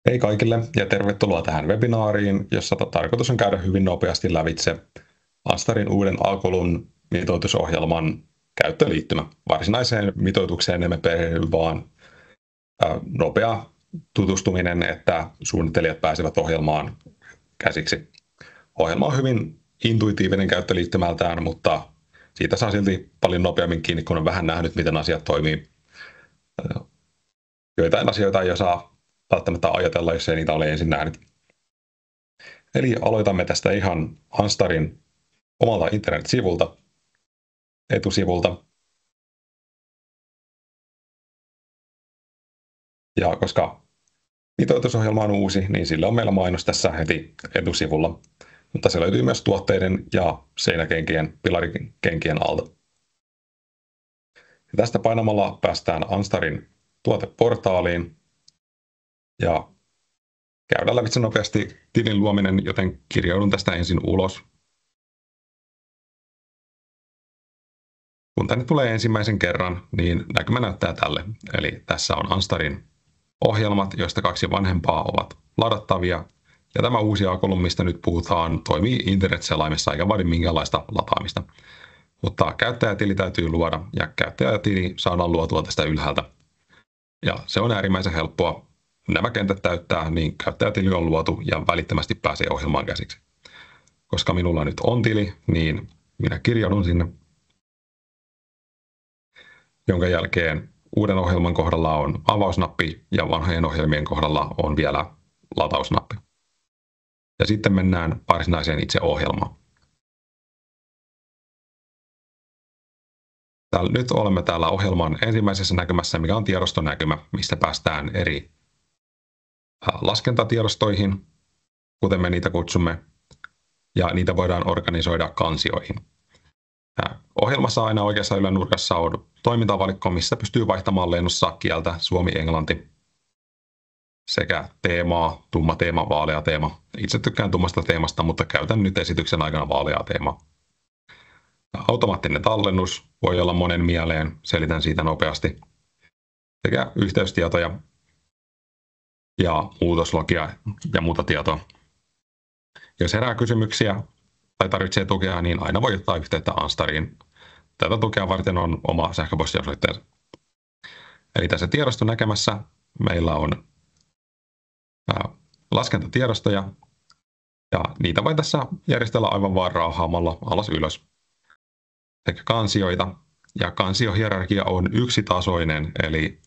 Hei kaikille ja tervetuloa tähän webinaariin, jossa tarkoitus on käydä hyvin nopeasti lävitse Anstarin uuden Alkolun mitoitusohjelman käyttöliittymä. Varsinaiseen mitoitukseen emme perehdy, vaan nopea tutustuminen, että suunnittelijat pääsevät ohjelmaan käsiksi. Ohjelma on hyvin intuitiivinen käyttöliittymältään, mutta siitä saa silti paljon nopeammin kiinni, kun on vähän nähnyt, miten asiat toimii. Joitain asioita ei osaa välttämättä ajatella, jos ei niitä ole ensin nähnyt. Eli aloitamme tästä ihan Anstarin omalta internet-sivulta, etusivulta. Ja koska mitoitusohjelma on uusi, niin sillä on meillä mainos tässä heti etusivulla. Mutta se löytyy myös tuotteiden ja seinäkenkien, pilarikenkien alta. Ja tästä painamalla päästään Anstarin tuoteportaaliin. Ja käydään lävitse nopeasti tilin luominen, joten kirjaudun tästä ensin ulos. Kun tänne tulee ensimmäisen kerran, niin näkymä näyttää tälle. Eli tässä on Anstarin ohjelmat, joista 2 vanhempaa ovat ladattavia. Ja tämä uusi Alkolum, mistä nyt puhutaan, toimii internet-selaimessa eikä vaadi minkäänlaista lataamista. Mutta käyttäjätili täytyy luoda ja käyttäjätili saadaan luotua tästä ylhäältä. Ja se on äärimmäisen helppoa. Nämä kentät täyttää, niin käyttäjätili on luotu ja välittömästi pääsee ohjelmaan käsiksi. Koska minulla nyt on tili, niin minä kirjaudun sinne, jonka jälkeen uuden ohjelman kohdalla on avausnappi ja vanhojen ohjelmien kohdalla on vielä latausnappi. Ja sitten mennään varsinaiseen itse ohjelmaan. Nyt olemme täällä ohjelman ensimmäisessä näkymässä, mikä on tiedostonäkymä, mistä päästään eri laskentatiedostoihin, kuten me niitä kutsumme, ja niitä voidaan organisoida kansioihin. Ohjelmassa aina oikeassa ylänurkassa on toimintavalikko, missä pystyy vaihtamaan lennossa kieltä suomi-englanti sekä teemaa, tumma teema, vaalea teema. Itse tykkään tummasta teemasta, mutta käytän nyt esityksen aikana vaaleaa teemaa. Automaattinen tallennus voi olla monen mieleen, selitän siitä nopeasti, sekä yhteystietoja ja muutoslogia ja muuta tietoa. Jos herää kysymyksiä tai tarvitsee tukea, niin aina voi ottaa yhteyttä Anstariin. Tätä tukea varten on oma sähköpostiosoitteensa. Eli tässä tiedoston näkemässä meillä on laskentatiedostoja, ja niitä voi tässä järjestellä aivan vaan raahaamalla alas ylös. Sekä kansioita, ja kansiohierarkia on yksitasoinen, eli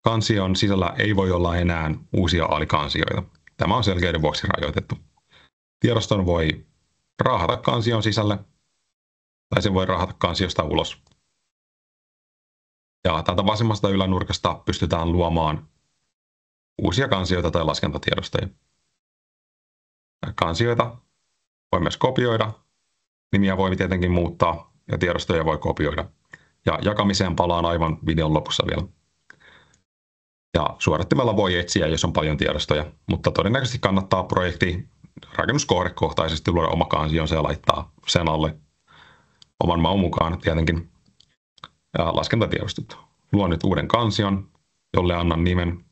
kansion sisällä ei voi olla enää uusia alikansioita. Tämä on selkeyden vuoksi rajoitettu. Tiedoston voi raahata kansion sisälle, tai se voi raahata kansiosta ulos. Ja täältä vasemmasta ylänurkasta pystytään luomaan uusia kansioita tai laskentatiedostoja. Kansioita voi myös kopioida, nimiä voi tietenkin muuttaa ja tiedostoja voi kopioida. Ja jakamiseen palaan aivan videon lopussa vielä. Ja suodattimella voi etsiä, jos on paljon tiedostoja, mutta todennäköisesti kannattaa projekti rakennuskohdekohtaisesti luoda oma kansionsa ja laittaa sen alle oman maun mukaan tietenkin laskentatiedostot. Luon nyt uuden kansion, jolle annan nimen.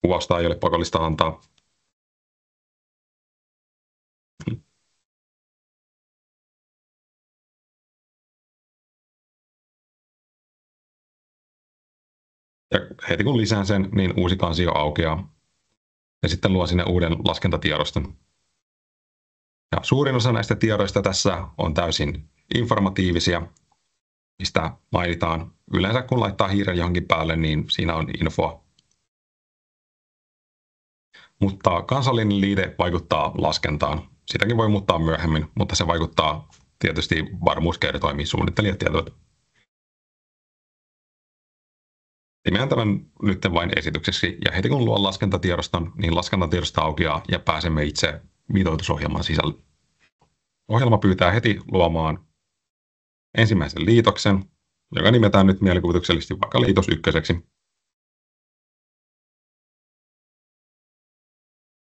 Kuvausta ei ole pakollista antaa. Ja heti kun lisään sen, niin uusi kansio aukeaa. Ja sitten luon sinne uuden laskentatiedoston. Ja suurin osa näistä tiedoista tässä on täysin informatiivisia, mistä mainitaan. Yleensä kun laittaa hiiren johonkin päälle, niin siinä on infoa. Mutta kansallinen liite vaikuttaa laskentaan. Sitäkin voi muuttaa myöhemmin, mutta se vaikuttaa tietysti varmuuskertoimiin, suunnittelijat tietävät. Nimeän tämän nyt vain esitykseksi, ja heti kun luon laskentatiedoston, niin laskentatiedosto aukeaa ja pääsemme itse mitoitusohjelman sisälle. Ohjelma pyytää heti luomaan ensimmäisen liitoksen, joka nimetään nyt mielikuvituksellisesti vaikka liitos 1.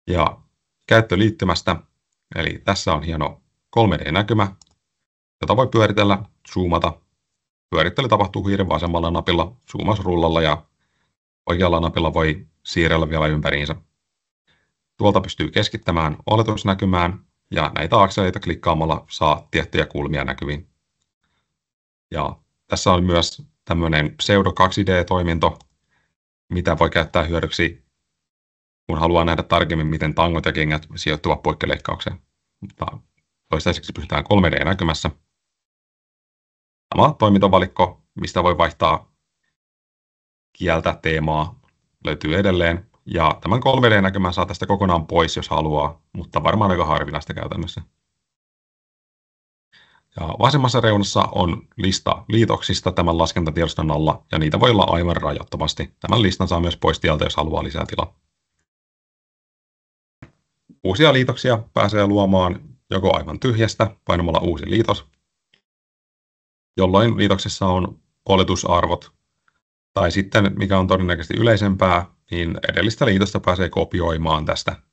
Ja käyttöliittymästä, eli tässä on hieno 3D-näkymä, jota voi pyöritellä, zoomata. Pyörittely tapahtuu hiiren vasemmalla napilla, zoomausrullalla ja oikealla napilla voi siirrellä vielä ympäriinsä. Tuolta pystyy keskittämään oletusnäkymään ja näitä akseleita klikkaamalla saa tiettyjä kulmia näkyviin. Ja tässä on myös tämmöinen pseudo 2D-toiminto, mitä voi käyttää hyödyksi, kun haluaa nähdä tarkemmin, miten tangot ja kengät sijoittuvat poikkileikkaukseen. Mutta toistaiseksi pysytään 3D-näkymässä. Sama toimintovalikko, mistä voi vaihtaa kieltä, teemaa, löytyy edelleen. Ja tämän 3D-näkymän saa tästä kokonaan pois, jos haluaa, mutta varmaan aika harvinaista käytännössä. Ja vasemmassa reunassa on lista liitoksista tämän laskentatiedoston alla, ja niitä voi olla aivan rajattomasti. Tämän listan saa myös pois tieltä, jos haluaa lisää tilaa. Uusia liitoksia pääsee luomaan joko aivan tyhjästä painamalla uusi liitos, jolloin liitoksessa on oletusarvot, tai sitten, mikä on todennäköisesti yleisempää, niin edellistä liitosta pääsee kopioimaan tästä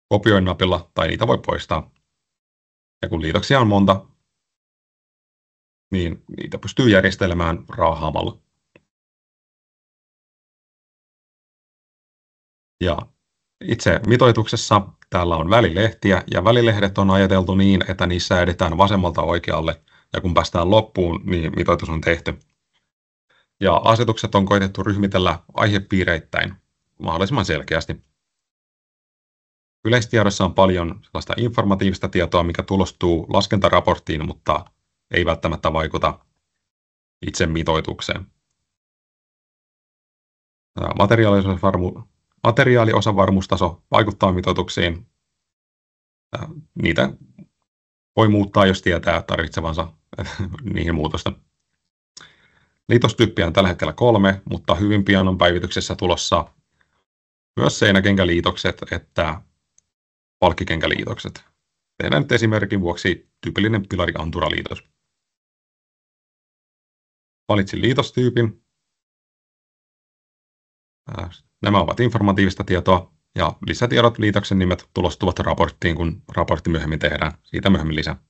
kopioin napilla, tai niitä voi poistaa. Ja kun liitoksia on monta, niin niitä pystyy järjestelemään raahaamalla. Ja itse mitoituksessa täällä on välilehtiä, ja välilehdet on ajateltu niin, että niissä edetään vasemmalta oikealle, ja kun päästään loppuun, niin mitoitus on tehty. Ja asetukset on koitettu ryhmitellä aihepiireittäin mahdollisimman selkeästi. Yleistiedossa on paljon sellaista informatiivista tietoa, mikä tulostuu laskentaraporttiin, mutta ei välttämättä vaikuta itse mitoitukseen. Materiaaliosavarmuustaso vaikuttaa mitoituksiin. Niitä voi muuttaa, jos tietää tarvitsevansa niihin muutosta. Liitostyyppiä on tällä hetkellä 3, mutta hyvin pian on päivityksessä tulossa myös seinäkenkäliitokset että palkkikenkäliitokset. Tehdään nyt esimerkin vuoksi tyypillinen pilari-anturaliitos. Valitsin liitostyypin. Nämä ovat informatiivista tietoa ja lisätiedot, liitoksen nimet tulostuvat raporttiin, kun raportti myöhemmin tehdään. Siitä myöhemmin lisää.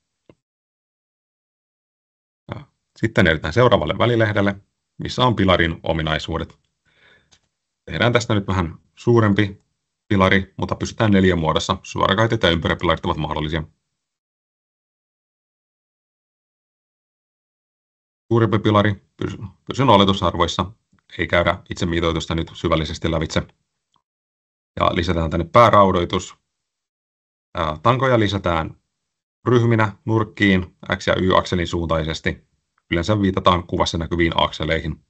Sitten edetään seuraavalle välilehdelle, missä on pilarin ominaisuudet. Tehdään tästä nyt vähän suurempi pilari, mutta pysytään neliömuodossa. Suorakaitet ja ympyräpilarit ovat mahdollisia. Suurempi pilari, pysyn oletusarvoissa. Ei käydä itse mitoitusta nyt syvällisesti lävitse. Ja lisätään tänne pääraudoitus. Tankoja lisätään ryhminä nurkkiin X- ja Y-akselin suuntaisesti. Yleensä viitataan kuvassa näkyviin akseleihin.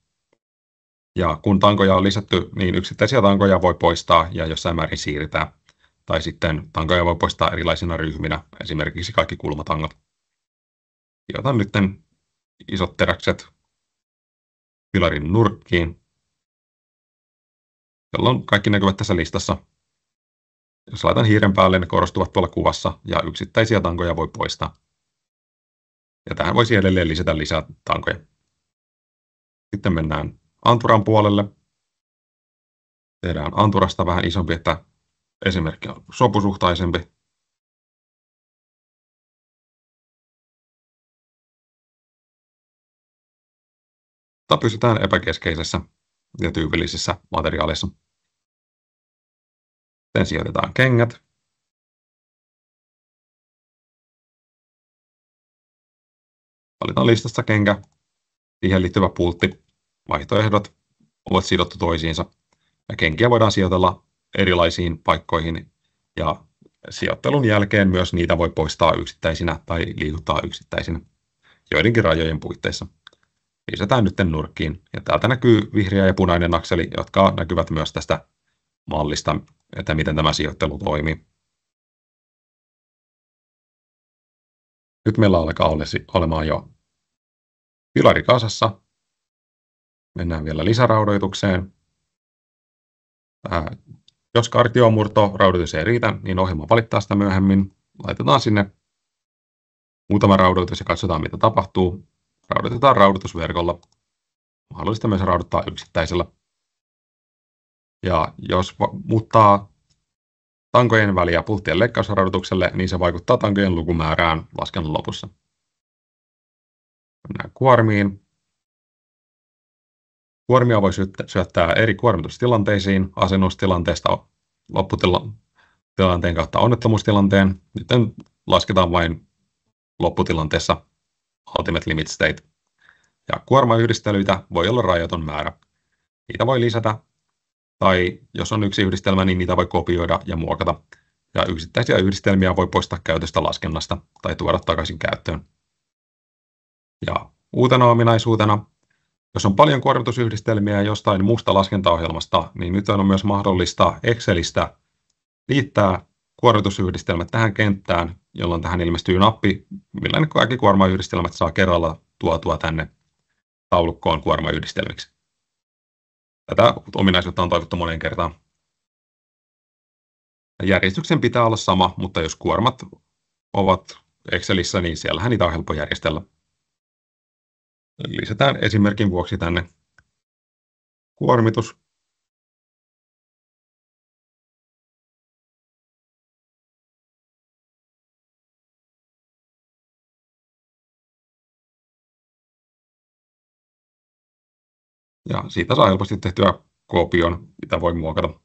Ja kun tankoja on lisätty, niin yksittäisiä tankoja voi poistaa ja jossain määrin siirtää. Tai sitten tankoja voi poistaa erilaisina ryhminä, esimerkiksi kaikki kulmatangot. Otan nyt isot teräkset pilarin nurkkiin, jolloin kaikki näkyvät tässä listassa. Jos laitan hiiren päälle, ne korostuvat tuolla kuvassa ja yksittäisiä tankoja voi poistaa. Ja tähän voisi edelleen lisätä lisää tankoja. Sitten mennään anturan puolelle. Tehdään anturasta vähän isompi, että esimerkki on sopusuhtaisempi. Mutta pysytään epäkeskeisessä ja tyypillisissä materiaaleissa. Sitten sijoitetaan kengät. Valitaan listasta kenkä, siihen liittyvä pultti. Vaihtoehdot ovat sidottu toisiinsa. Ja kenkiä voidaan sijoitella erilaisiin paikkoihin. Ja sijoittelun jälkeen myös niitä voi poistaa yksittäisinä tai liikuttaa yksittäisinä joidenkin rajojen puitteissa. Lisätään nyt nurkkiin. Ja täältä näkyy vihreä ja punainen akseli, jotka näkyvät myös tästä mallista, että miten tämä sijoittelu toimii. Nyt meillä alkaa olemaan jo pilari kasassa. Mennään vielä lisäraudoitukseen. Jos kartiomurto raudoitus ei riitä, niin ohjelma valittaa sitä myöhemmin. Laitetaan sinne muutama raudoitus ja katsotaan mitä tapahtuu. Raudoitetaan raudoitusverkolla. Mahdollista myös rauduttaa yksittäisellä. Ja jos muuttaa tankojen väliä pulttien leikkausraudoitukselle, niin se vaikuttaa tankojen lukumäärään laskennan lopussa. Mennään kuormiin. Kuormia voi syöttää eri kuormitustilanteisiin, asennustilanteesta lopputilanteen kautta onnettomuustilanteen. Nyt lasketaan vain lopputilanteessa ultimate limit state. Ja kuormayhdistelyitä voi olla rajaton määrä. Niitä voi lisätä, tai jos on yksi yhdistelmä, niin niitä voi kopioida ja muokata. Ja yksittäisiä yhdistelmiä voi poistaa käytöstä laskennasta tai tuoda takaisin käyttöön. Ja uutena ominaisuutena, jos on paljon kuormitusyhdistelmiä jostain muusta laskentaohjelmasta, niin nyt on myös mahdollista Excelistä liittää kuormitusyhdistelmät tähän kenttään, jolloin tähän ilmestyy nappi, millä ne kaikki kuormayhdistelmät saa kerralla tuotua tänne taulukkoon kuormayhdistelmiksi. Tätä ominaisuutta on toivottu moneen kertaan. Järjestyksen pitää olla sama, mutta jos kuormat ovat Excelissä, niin siellähän niitä on helppo järjestellä. Lisätään esimerkin vuoksi tänne kuormitus. Ja siitä saa helposti tehtyä kopion, mitä voi muokata.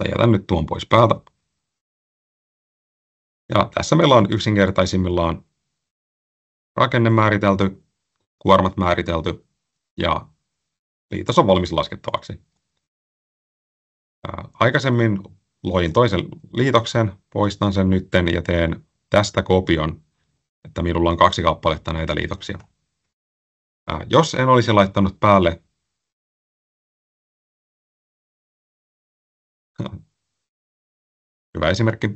Jätän nyt tuon pois päältä. Ja tässä meillä on yksinkertaisimmillaan rakenne määritelty, kuormat määritelty ja liitos on valmis laskettavaksi. Aikaisemmin loin toisen liitoksen, poistan sen nytten ja teen tästä kopion, että minulla on 2 kappaletta näitä liitoksia. Jos en olisi laittanut päälle hyvä esimerkki.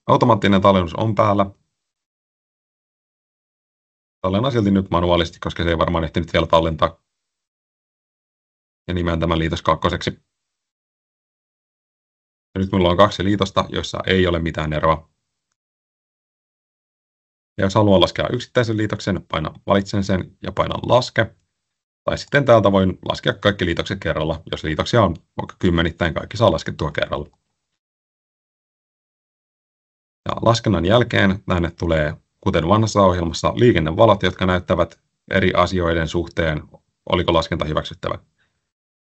Automaattinen tallennus on päällä. Tallennan silti nyt manuaalisesti, koska se ei varmaan ehtinyt vielä tallentaa. Ja nimeän tämän liitos 2. Ja nyt minulla on 2 liitosta, joissa ei ole mitään eroa. Ja jos haluan laskea yksittäisen liitoksen, valitsen sen ja painan laske. Tai sitten täältä voin laskea kaikki liitokset kerralla. Jos liitoksia on vaikka 10, kaikki saa laskettua kerralla. Ja laskennan jälkeen tänne tulee, kuten vanhassa ohjelmassa, liikennevalot, jotka näyttävät eri asioiden suhteen, oliko laskenta hyväksyttävä.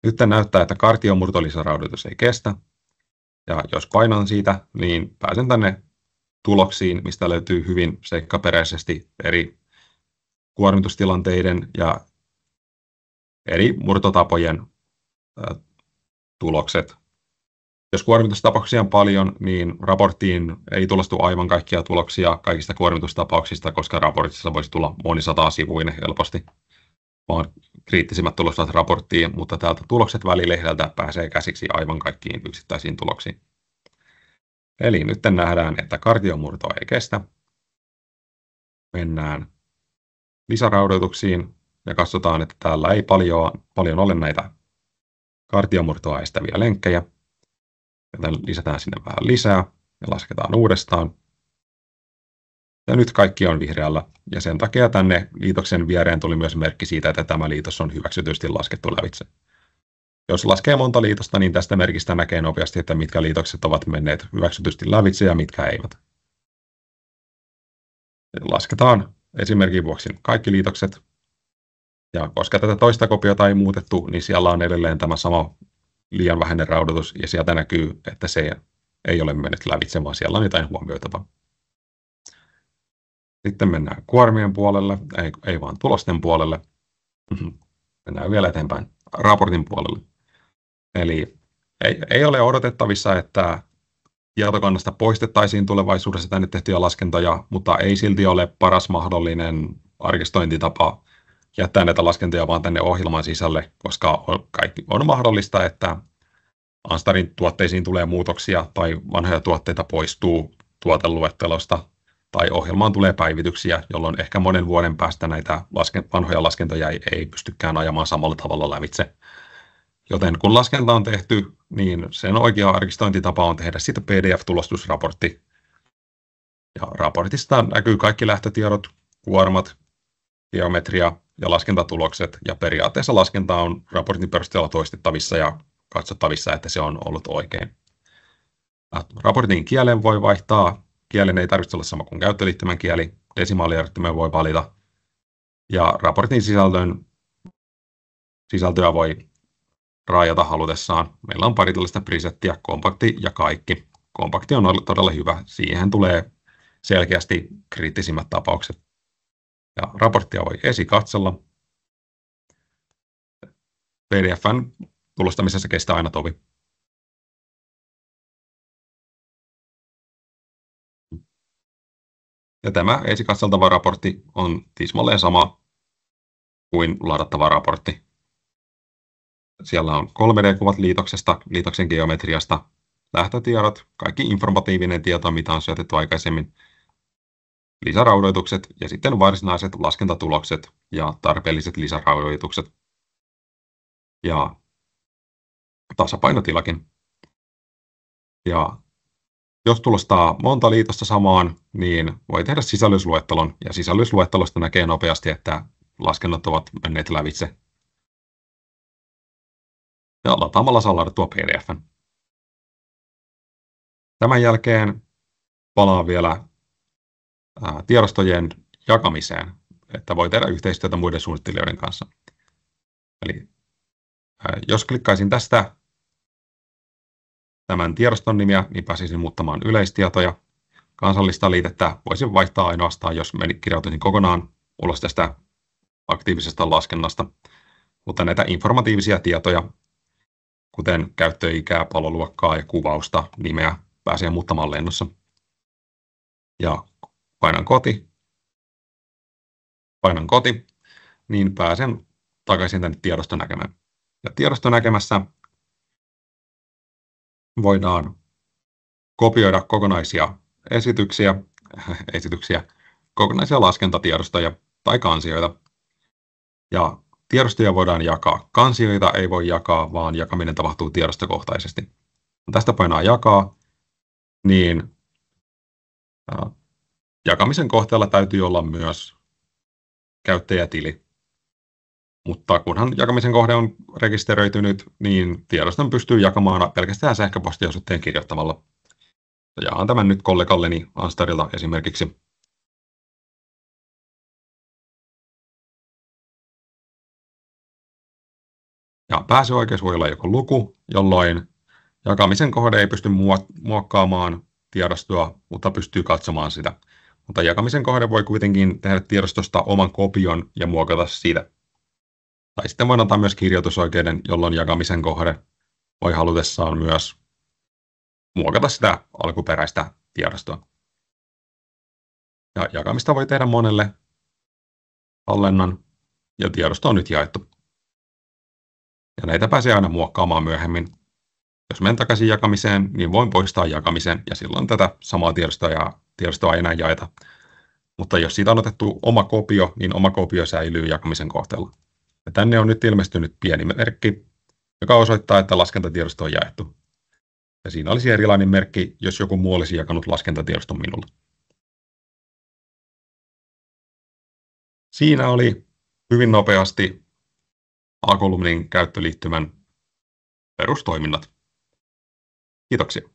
Nyt näyttää, että kartiomurtolisäraudoitus ei kestä. Ja jos painan siitä, niin pääsen tänne tuloksiin, mistä löytyy hyvin seikkaperäisesti eri kuormitustilanteiden ja eri murtotapojen tulokset. Jos kuormitustapauksia on paljon, niin raporttiin ei tulostu aivan kaikkia tuloksia kaikista kuormitustapauksista, koska raportissa voisi tulla monisatasivuinen helposti, vaan kriittisimmät tulokset raporttiin, mutta täältä tulokset välilehdeltä pääsee käsiksi aivan kaikkiin yksittäisiin tuloksiin. Eli nyt nähdään, että kartiomurto ei kestä. Mennään lisäraudoituksiin ja katsotaan, että täällä ei paljon ole näitä kartiomurtoa estäviä lenkkejä. Joten lisätään sinne vähän lisää ja lasketaan uudestaan. Ja nyt kaikki on vihreällä ja sen takia tänne liitoksen viereen tuli myös merkki siitä, että tämä liitos on hyväksytysti laskettu lävitse. Jos laskee monta liitosta, niin tästä merkistä näkee nopeasti, että mitkä liitokset ovat menneet hyväksytysti lävitse ja mitkä eivät. Lasketaan esimerkin vuoksi kaikki liitokset. Ja koska tätä toista kopiota ei muutettu, niin siellä on edelleen tämä sama liian vähäinen raudoitus ja sieltä näkyy, että se ei ole mennyt lävitse, vaan siellä on jotain huomioitavaa. Sitten mennään kuormien puolelle, ei vaan tulosten puolelle. Mennään vielä eteenpäin raportin puolelle. Eli ei ole odotettavissa, että tietokannasta poistettaisiin tulevaisuudessa tänne tehtyjä laskentoja, mutta ei silti ole paras mahdollinen arkistointitapa jättää näitä laskentoja vaan tänne ohjelman sisälle, koska on mahdollista, että Anstarin tuotteisiin tulee muutoksia tai vanhoja tuotteita poistuu tuoteluettelosta tai ohjelmaan tulee päivityksiä, jolloin ehkä monen vuoden päästä näitä vanhoja laskentoja ei pystykään ajamaan samalla tavalla lävitse. Joten kun laskenta on tehty, niin sen oikea arkistointitapa on tehdä siitä PDF-tulostusraportti. Ja raportista näkyy kaikki lähtötiedot, kuormat, geometria ja laskentatulokset. Ja periaatteessa laskenta on raportin perusteella toistettavissa ja katsottavissa, että se on ollut oikein. Raportin kielen voi vaihtaa. Kielen ei tarvitse olla sama kuin käyttöliittymän kieli. Desimaalijärjestelmän voi valita. Ja raportin sisällön Sisältöä voi raajata halutessaan. Meillä on pari tällaista presettiä, kompakti ja kaikki. Kompakti on todella hyvä. Siihen tulee selkeästi kriittisimmät tapaukset. Ja raporttia voi esikatsella. PDF:n tulostamisessa kestää aina tovi. Ja tämä esikatseltava raportti on tismalleen sama kuin ladattava raportti. Siellä on 3D-kuvat liitoksesta, liitoksen geometriasta, lähtötiedot, kaikki informatiivinen tieto, mitä on syötetty aikaisemmin, lisäraudoitukset ja sitten varsinaiset laskentatulokset ja tarpeelliset lisäraudoitukset. Ja tasapainotilakin. Ja jos tulostaa monta liitosta samaan, niin voi tehdä sisällysluettelon, ja sisällysluettelosta näkee nopeasti, että laskennat ovat menneet lävitse. Ja lataamalla saa ladattua PDF:n. Tämän jälkeen palaan vielä tiedostojen jakamiseen, että voi tehdä yhteistyötä muiden suunnittelijoiden kanssa. Eli jos klikkaisin tästä tämän tiedoston nimiä, niin pääsisin muuttamaan yleistietoja. Kansallista liitettä voisin vaihtaa ainoastaan, jos kirjautuisin kokonaan ulos tästä aktiivisesta laskennasta. Mutta näitä informatiivisia tietoja, kuten käyttöikää, paloluokkaa ja kuvausta, nimeä, pääsee muuttamaan lennossa. Ja painan koti, niin pääsen takaisin tänne tiedostonäkemään. Ja tiedostonäkemässä voidaan kopioida kokonaisia esityksiä, kokonaisia laskentatiedostoja tai kansioita. Ja tiedostoja voidaan jakaa. Kansioita ei voi jakaa, vaan jakaminen tapahtuu tiedostokohtaisesti. Tästä painaa jakaa, niin jakamisen kohteella täytyy olla myös käyttäjätili. Mutta kunhan jakamisen kohde on rekisteröitynyt, niin tiedoston pystyy jakamaan pelkästään sähköpostiosoitteen kirjoittamalla. Jaan tämän nyt kollegalleni Anstarilta esimerkiksi. Ja pääsyoikeus voi olla joko luku, jolloin jakamisen kohde ei pysty muokkaamaan tiedostoa, mutta pystyy katsomaan sitä. Mutta jakamisen kohde voi kuitenkin tehdä tiedostosta oman kopion ja muokata sitä. Tai sitten voi antaa myös kirjoitusoikeuden, jolloin jakamisen kohde voi halutessaan myös muokata sitä alkuperäistä tiedostoa. Ja jakamista voi tehdä monelle tallennan, ja tiedosto on nyt jaettu. Ja näitä pääsee aina muokkaamaan myöhemmin. Jos menen takaisin jakamiseen, niin voin poistaa jakamisen, ja silloin tätä samaa tiedostoa ei enää jaeta. Mutta jos siitä on otettu oma kopio, niin oma kopio säilyy jakamisen kohteella. Ja tänne on nyt ilmestynyt pieni merkki, joka osoittaa, että laskentatiedosto on jaettu. Ja siinä olisi erilainen merkki, jos joku muu olisi jakanut laskentatiedoston minulle. Siinä oli hyvin nopeasti A-kolumnin käyttöliittymän perustoiminnot. Kiitoksia.